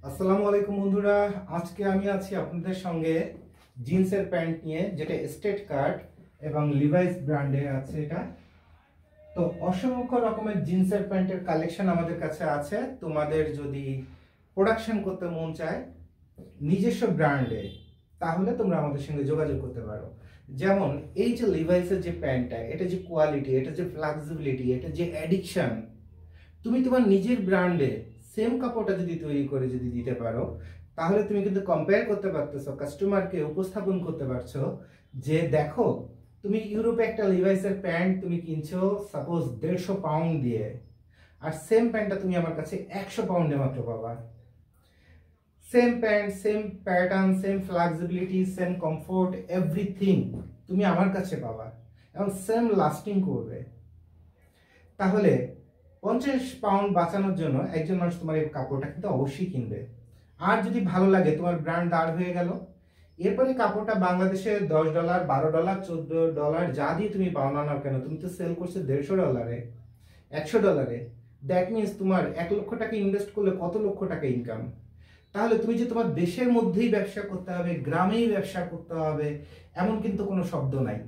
আসসালামু আলাইকুম বন্ধুরা, আজকে আমি আছি আপনাদের সঙ্গে জিন্সের প্যান্ট নিয়ে, যেটা স্টেট কাট এবং লিভাইস ব্র্যান্ডে আছে। এটা তো অসংখ্য রকমের জিন্সের প্যান্টের কালেকশন আমাদের কাছে আছে। তোমাদের যদি প্রোডাকশন করতে মন চায় নিজস্ব ব্র্যান্ডে, তাহলে তোমরা আমাদের সঙ্গে যোগাযোগ করতে পারো। যেমন এই যে লিভাইসের যে প্যান্টটা, এটা যে কোয়ালিটি, এটা যে ফ্লেক্সিবিলিটি, এটা যে অ্যাডিকশন, তুমি তোমার নিজের ব্র্যান্ডে সেম কাপড়টা যদি তৈরি করে যদি দিতে পারো, তাহলে তুমি কিন্তু কম্পেয়ার করতে পারতেছো, কাস্টমারকে উপস্থাপন করতে পারছো যে দেখো, তুমি ইউরোপে একটা লিভাইসের প্যান্ট তুমি কিনছো সাপোজ 150 পাউন্ড দিয়ে, আর সেম প্যান্টটা তুমি আমার কাছে 100 পাউন্ডে মাত্র পাবা। Same pant, same pattern, same flexibility, same comfort, everything তুমি আমার কাছে পাবা এবং সেম লাস্টিং করবে। তাহলে 50 পাউন্ড বাঁচানোর জন্য একজন মানুষ তোমার এই কাপড়টা কিন্তু অবশ্যই কিনবে। আর যদি ভালো লাগে, তোমার ব্র্যান্ড দাঁড় হয়ে গেল, এরপরে কাপড়টা বাংলাদেশে $10, $12, $14 যা দিয়ে তুমি পাও না কেন, তুমি তো সেল করছো $150, $100। দ্যাট মিনস তোমার 1 লক্ষ টাকা ইনভেস্ট করলে কত লক্ষ টাকা ইনকাম। তাহলে তুমি যে তোমার দেশের মধ্যেই ব্যবসা করতে হবে, গ্রামেই ব্যবসা করতে হবে, এমন কিন্তু কোনো শব্দ নাই।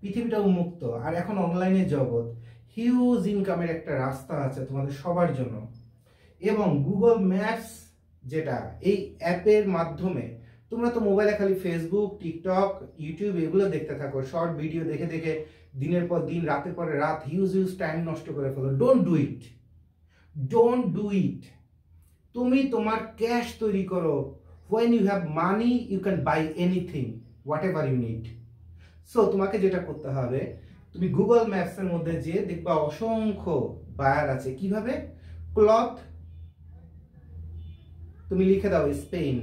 পৃথিবীটা উন্মুক্ত, আর এখন অনলাইনে জগৎ, হিউজ ইনকামের একটা রাস্তা আছে তোমাদের সবার জন্য। এবং গুগল ম্যাপস যেটা, এই অ্যাপের মাধ্যমে তোমরা তো মোবাইলে খালি ফেসবুক, টিকটক, ইউটিউব এগুলো দেখতে থাকো, শর্ট ভিডিও দেখে দেখে দিনের পর দিন, রাতের পরে রাত হিউজ টাইম নষ্ট করে ফেলো। Don't do it, don't do it. তুমি তোমার ক্যাশ তৈরি করো। when you have money you can buy anything whatever you need. So তোমাকে যেটা করতে হবে, তুমি গুগল ম্যাপসের মধ্যে যে দেখবা অসংখ্য বায়ার আছে। কিভাবে? ক্লথ তুমি লিখে দাও Spain,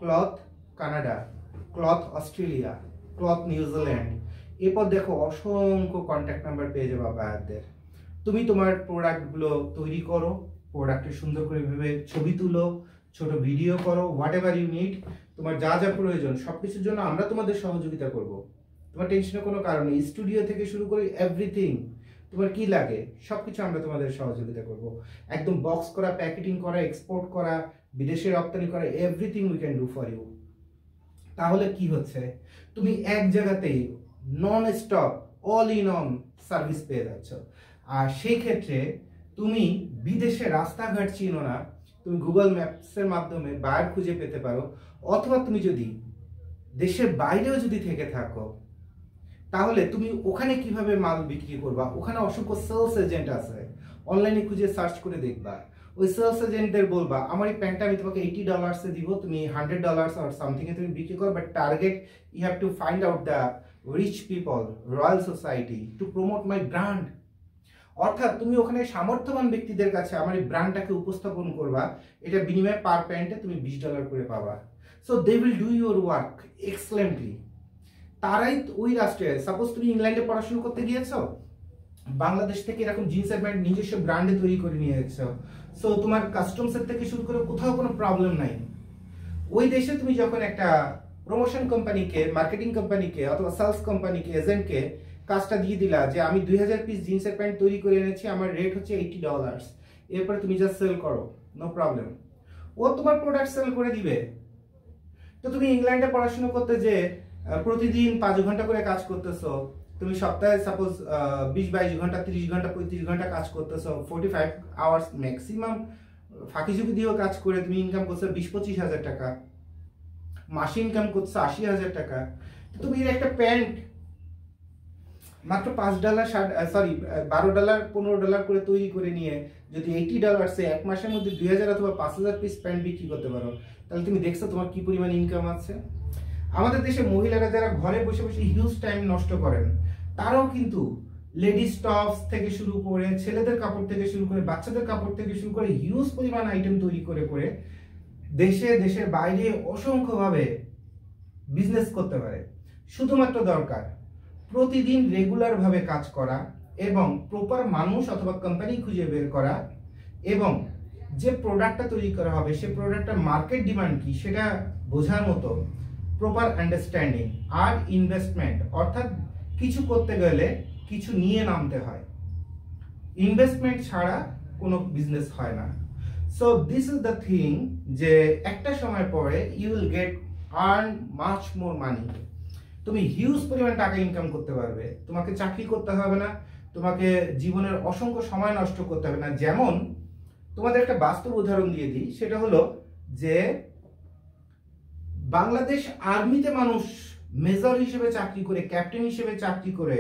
cloth Canada, cloth Australia, cloth New Zealand, এরপর দেখো অসংখ্য কন্ট্যাক্ট নাম্বার পেয়ে যাবা বায়ারদের। তুমি তোমার প্রোডাক্টগুলো তৈরি করো, প্রোডাক্টের সুন্দর করে ভেবে ছবি তুলো, ছোট ভিডিও করো, হোয়াট এভার ইউ নিড। তোমার যা যা প্রয়োজন সবকিছুর জন্য আমরা তোমাদের সহযোগিতা করব। তোমার টেনশনের কোনো কারণ নেই। স্টুডিও থেকে শুরু করে এভরিথিং, তোমার কি লাগে সবকিছু আমরা তোমাদের সহযোগিতা করব। একদম বক্স করা, প্যাকেটিং করা, এক্সপোর্ট করা, বিদেশে রপ্তানি করা, everything we can do for you. তাহলে কি হচ্ছে, তুমি এক জায়গাতেই non stop all in one service পেয়ে যাচ্ছ। আর সেই ক্ষেত্রে তুমি বিদেশে রাস্তাঘাট চিনো না, তুমি গুগল ম্যাপসের মাধ্যমে বায়ার খুঁজে পেতে পারো। অথবা তুমি যদি দেশের বাইরেও যদি থেকে থাকো, তাহলে তুমি ওখানে কিভাবে মাল বিক্রি করবা, ওখানে অসংখ্য সেলস এজেন্ট আছে, অনলাইনে খুঁজে সার্চ করে দেখবা। ওই সেলস এজেন্টদের বলবা আমার এই প্যান্টটা আমি তোমাকে $80 দিব, তুমি $100 আর সামথিং এ তুমি বিক্রি করো, but target you have to find out the rich people, royal society to promote my brand. অর্থাৎ তুমি ওখানে সামর্থ্যবান ব্যক্তিদের কাছে আমার এই ব্র্যান্ডটাকে উপস্থাপন করবা, এটা বিনিময়ে পার প্যান্টে তুমি $20 করে পাবা। So they will do your work excellently. তারাই ওই রাষ্ট্রে, সাপোজ তুমি ইংল্যান্ডে পড়াশোনা করতে গিয়েছো, বাংলাদেশ থেকে এরকম জিন্সের প্যান্ট নিজস্ব ব্র্যান্ডে তৈরি করে নিয়ে এসেছো। সো তোমার কাস্টমসের থেকে শুরু করে কোথাও কোনো প্রবলেম নাই। ওই দেশে তুমি যখন একটা প্রমোশন কোম্পানিকে, মার্কেটিং কোম্পানিকে অথবা সেলস কোম্পানিকে, এজেন্টকে কাজটা দিয়ে দিলা যে আমি 2000 পিস জিন্সের প্যান্ট তৈরি করে এনেছি, আমার রেট হচ্ছে $80, এরপরে তুমি যা সেল করো, নো প্রবলেম, ও তোমার প্রোডাক্ট সেল করে দিবে। তো তুমি ইংল্যান্ডে পড়াশোনা করতে যে প্রতিদিন 5 ঘন্টা করে কাজ করতেছো, তুমি সপ্তাহে সাপোজ 20-22 ঘন্টা, 30 ঘন্টা, 35 ঘন্টা কাজ করতেছো, 45 আওয়ার্স ম্যাক্সিমাম ফাঁকি ঝুঁকি দিয়েও কাজ করে তুমি ইনকাম করছো 20-25 হাজার টাকা, মাসে ইনকাম করছো 80,000 টাকা। তুমি একটা প্যান্ট মাত্র $5, $12, $15 করে তৈরি করে নিয়ে যদি $80 এক মাসের মধ্যে 2000 অথবা 5000 পিস প্যান্ট বিক্রি করতে পারো, তাহলে তুমি দেখছো তোমার কি পরিমাণ ইনকাম আছে। আমাদের দেশে মহিলারা যারা ঘরে বসে বসে হিউজ টাইম নষ্ট করেন, তারাও কিন্তু লেডিস টপস থেকে শুরু করে, ছেলেদের কাপড় থেকে শুরু করে, বাচ্চাদের কাপড় থেকে শুরু করে হিউজ পরিমাণ আইটেম তৈরি করে করে দেশে, দেশের বাইরে অসংখ্যভাবে বিজনেস করতে পারে। শুধুমাত্র দরকার প্রতিদিন রেগুলার ভাবে কাজ করা এবং প্রপার মানুষ অথবা কোম্পানি খুঁজে বের করা, এবং যে প্রোডাক্টটা তৈরি করা হবে সে প্রোডাক্টটার মার্কেট ডিমান্ড কি সেটা বোঝার মতো প্রপার আন্ডারস্ট্যান্ডিং। আর ইনভেস্টমেন্ট, অর্থাৎ কিছু করতে গেলে কিছু নিয়ে নামতে হয়, ইনভেস্টমেন্ট ছাড়া কোনো বিজনেস হয় না। So this is the thing, যে একটা সময় পরে you will get earn much more money. তুমি হিউজ পরিমাণ টাকা ইনকাম করতে পারবে, তোমাকে চাকরি করতে হবে না, তোমাকে জীবনের অসংখ্য সময় নষ্ট করতে হবে না। যেমন তোমাদের একটা বাস্তব উদাহরণ দিয়ে দিই, সেটা হলো যে বাংলাদেশ আর্মিতে মানুষ মেজর হিসেবে চাকরি করে, ক্যাপ্টেন হিসেবে চাকরি করে,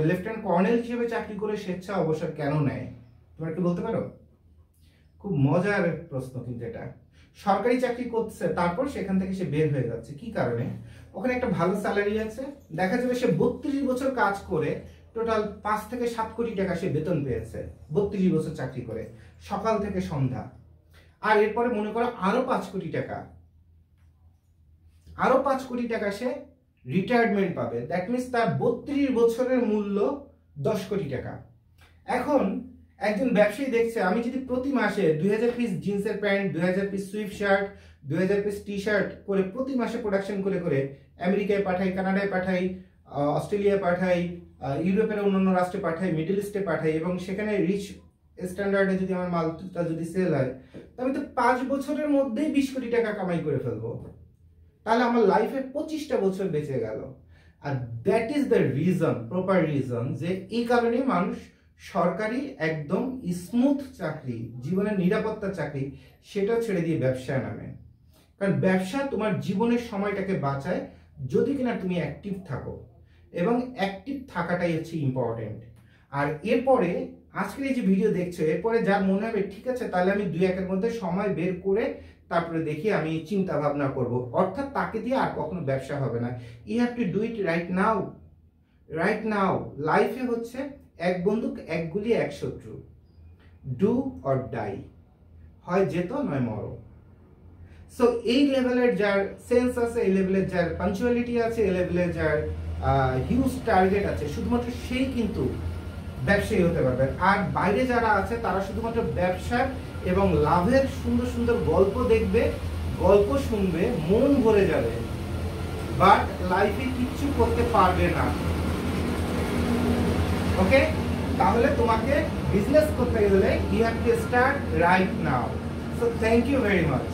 লেফটেন্যান্ট কর্নেল হিসেবে চাকরি করে স্বেচ্ছা অবসর কেন নেয়? তোমরা একটু বলতে পারো? খুব মজার প্রশ্ন কিন্তু এটা। সরকারি চাকরি করছে, তারপর সেখান থেকে সে বের হয়ে যাচ্ছে, কি কারণে? ওখানে একটা ভালো স্যালারি আছে, দেখা যাবে সে 32 বছর কাজ করে টোটাল 5 থেকে 7 কোটি টাকা সে বেতন পেয়েছে 32 বছর চাকরি করে, সকাল থেকে সন্ধ্যা। আর এরপরে মনে করো আরো 5 কোটি টাকা, আরো 5 কোটি টাকা সে রিটায়ারমেন্ট পাবে। দ্যাট মিনস তার 32 বছরের মূল্য 10 কোটি টাকা। এখন একজন ব্যবসায়ী দেখছে, আমি যদি প্রতি মাসে 2000 পিস জিন্সের pant, 2000 piece Swift shirt, 2000 piece T shirt করে প্রতি মাসে প্রোডাকশন করে করে আমেরিকায় পাঠাই, কানাডায় পাঠাই, অস্ট্রেলিয়ায় পাঠাই, ইউরোপের অন্যান্য রাষ্ট্রে পাঠাই, মিডল ইস্টে পাঠাই, এবং সেখানে রিচ স্ট্যান্ডার্ডে যদি আমার মালটা যদি সেল হয়, আমি তো 5 বছরের মধ্যেই 20 কোটি টাকা কামাই করে ফেলবো। তাহলে আমার লাইফে 25টা বছর বেঁচে গেল। আর that is the reason, proper reason, যে এই কারণে মানুষ সরকারি একদম স্মুথ চাকরি, জীবনের নিরাপত্তা চাকরি, সেটা ছেড়ে দিয়ে ব্যবসায় নামে। কারণ ব্যবসা তোমার জীবনের সময়টাকে বাঁচায় যদি কিনা তুমি অ্যাক্টিভ থাকো, এবং অ্যাক্টিভ থাকাটাই হচ্ছে ইম্পর্টেন্ট। আর এরপরে আজকের এই যে ভিডিও দেখছো, এরপরে যার মনে হবে ঠিক আছে তাহলে আমি 2-1 মধ্যে সময় বের করে তারপরে দেখি আমি চিন্তা ভাবনা করব, অর্থাৎ তাকে দিয়ে আর কখনো ব্যবসা হবে না। You have to do it right now. Right now. লাইফে হচ্ছে এক বন্দুক, এক গুলি, এক শত্রু। ডু অর ডাই, হয় যেত নয় মরো। সো এই লেভেলের যার সেন্স আছে, এই লেভেলের যার পাঞ্চুয়ালিটি আছে, এই লেভেলের যার হিউজ টার্গেট আছে, শুধুমাত্র সেই কিন্তু ব্যবসায়ী হতে পারবে। আর বাইরে যারা আছে তারা শুধুমাত্র ব্যবসার এবং লাভের সুন্দর সুন্দর গল্প দেখবে, গল্প শুনবে, মন ভরে যাবে, বাট লাইফে কিচ্ছু করতে পারবে না। ওকে, তাহলে তোমাকে বিজনেস করতে গেলে you have to start right now. So thank you very much.